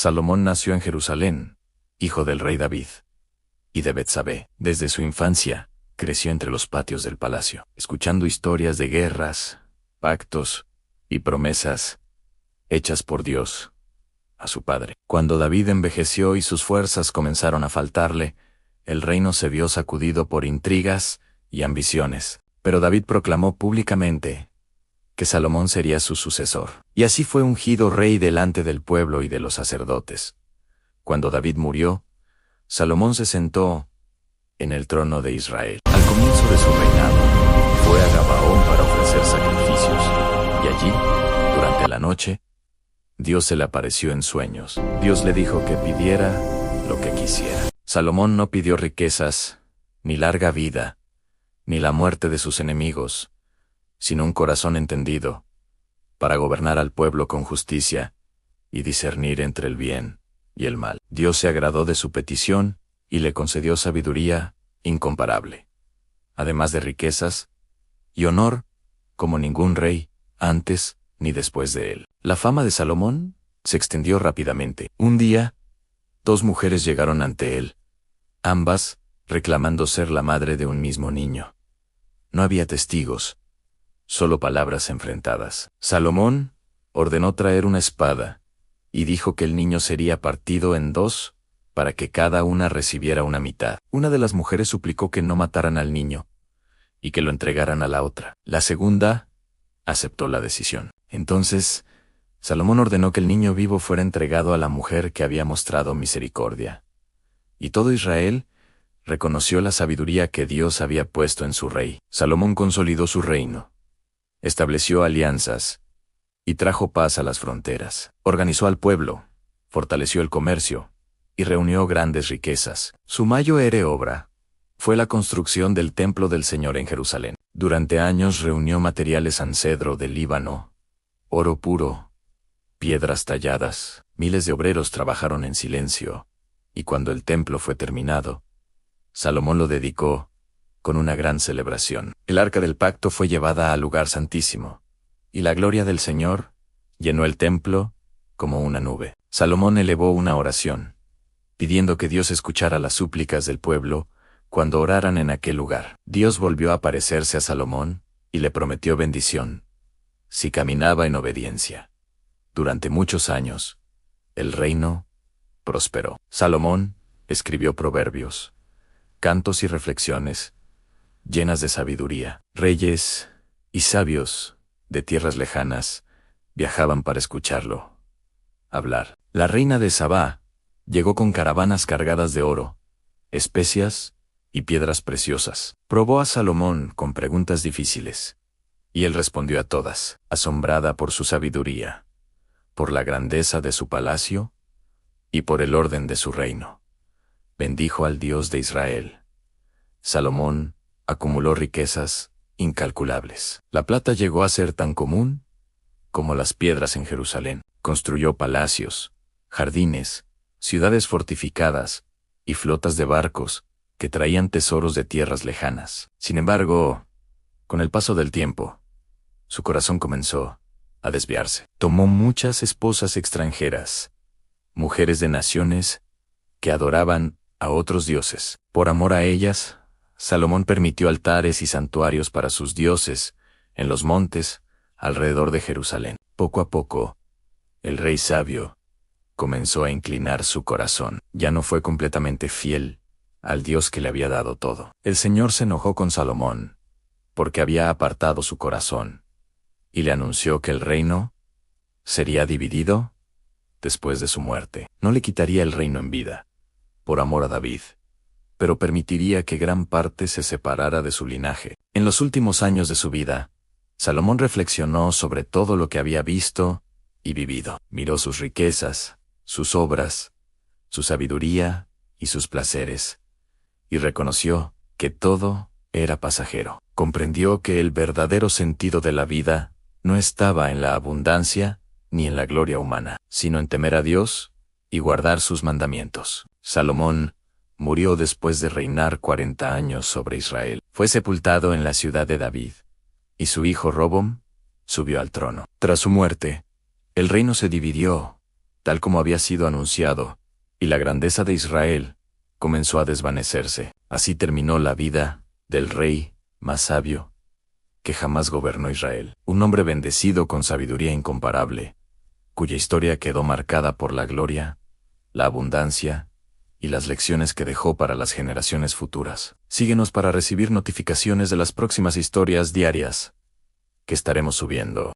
Salomón nació en Jerusalén, hijo del rey David y de Betsabé. Desde su infancia, creció entre los patios del palacio, escuchando historias de guerras, pactos y promesas hechas por Dios a su padre. Cuando David envejeció y sus fuerzas comenzaron a faltarle, el reino se vio sacudido por intrigas y ambiciones. Pero David proclamó públicamente que Salomón sería su sucesor. Y así fue ungido rey delante del pueblo y de los sacerdotes. Cuando David murió, Salomón se sentó en el trono de Israel. Al comienzo de su reinado, fue a Gabaón para ofrecer sacrificios, y allí, durante la noche, Dios se le apareció en sueños. Dios le dijo que pidiera lo que quisiera. Salomón no pidió riquezas, ni larga vida, ni la muerte de sus enemigos, sino un corazón entendido, para gobernar al pueblo con justicia y discernir entre el bien y el mal. Dios se agradó de su petición y le concedió sabiduría incomparable, además de riquezas y honor como ningún rey antes ni después de él. La fama de Salomón se extendió rápidamente. Un día, 2 mujeres llegaron ante él, ambas reclamando ser la madre de un mismo niño. No había testigos, solo palabras enfrentadas. Salomón ordenó traer una espada y dijo que el niño sería partido en 2 para que cada una recibiera una mitad. Una de las mujeres suplicó que no mataran al niño y que lo entregaran a la otra. La segunda aceptó la decisión. Entonces, Salomón ordenó que el niño vivo fuera entregado a la mujer que había mostrado misericordia. Y todo Israel reconoció la sabiduría que Dios había puesto en su rey. Salomón consolidó su reino, estableció alianzas y trajo paz a las fronteras. Organizó al pueblo, fortaleció el comercio y reunió grandes riquezas. Su mayor obra fue la construcción del templo del Señor en Jerusalén. Durante años reunió materiales en cedro del Líbano, oro puro, piedras talladas. Miles de obreros trabajaron en silencio, y cuando el templo fue terminado, Salomón lo dedicó con una gran celebración. El arca del pacto fue llevada al lugar santísimo, y la gloria del Señor llenó el templo como una nube. Salomón elevó una oración, pidiendo que Dios escuchara las súplicas del pueblo cuando oraran en aquel lugar. Dios volvió a aparecerse a Salomón y le prometió bendición si caminaba en obediencia. Durante muchos años, el reino prosperó. Salomón escribió proverbios, cantos y reflexiones llenas de sabiduría. Reyes y sabios de tierras lejanas viajaban para escucharlo hablar. La reina de Sabá llegó con caravanas cargadas de oro, especias y piedras preciosas. Probó a Salomón con preguntas difíciles, y él respondió a todas, asombrada por su sabiduría, por la grandeza de su palacio y por el orden de su reino. Bendijo al Dios de Israel. Salomón acumuló riquezas incalculables. La plata llegó a ser tan común como las piedras en Jerusalén. Construyó palacios, jardines, ciudades fortificadas y flotas de barcos que traían tesoros de tierras lejanas. Sin embargo, con el paso del tiempo, su corazón comenzó a desviarse. Tomó muchas esposas extranjeras, mujeres de naciones que adoraban a otros dioses. Por amor a ellas, Salomón permitió altares y santuarios para sus dioses en los montes alrededor de Jerusalén. Poco a poco, el rey sabio comenzó a inclinar su corazón. Ya no fue completamente fiel al Dios que le había dado todo. El Señor se enojó con Salomón porque había apartado su corazón y le anunció que el reino sería dividido después de su muerte. No le quitaría el reino en vida, por amor a David, pero permitiría que gran parte se separara de su linaje. En los últimos años de su vida, Salomón reflexionó sobre todo lo que había visto y vivido. Miró sus riquezas, sus obras, su sabiduría y sus placeres, y reconoció que todo era pasajero. Comprendió que el verdadero sentido de la vida no estaba en la abundancia ni en la gloria humana, sino en temer a Dios y guardar sus mandamientos. Salomón murió después de reinar 40 años sobre Israel. Fue sepultado en la ciudad de David, y su hijo Robom subió al trono. Tras su muerte, el reino se dividió tal como había sido anunciado, y la grandeza de Israel comenzó a desvanecerse. Así terminó la vida del rey más sabio que jamás gobernó Israel, un hombre bendecido con sabiduría incomparable, cuya historia quedó marcada por la gloria, la abundancia y las lecciones que dejó para las generaciones futuras. Síguenos para recibir notificaciones de las próximas historias diarias que estaremos subiendo.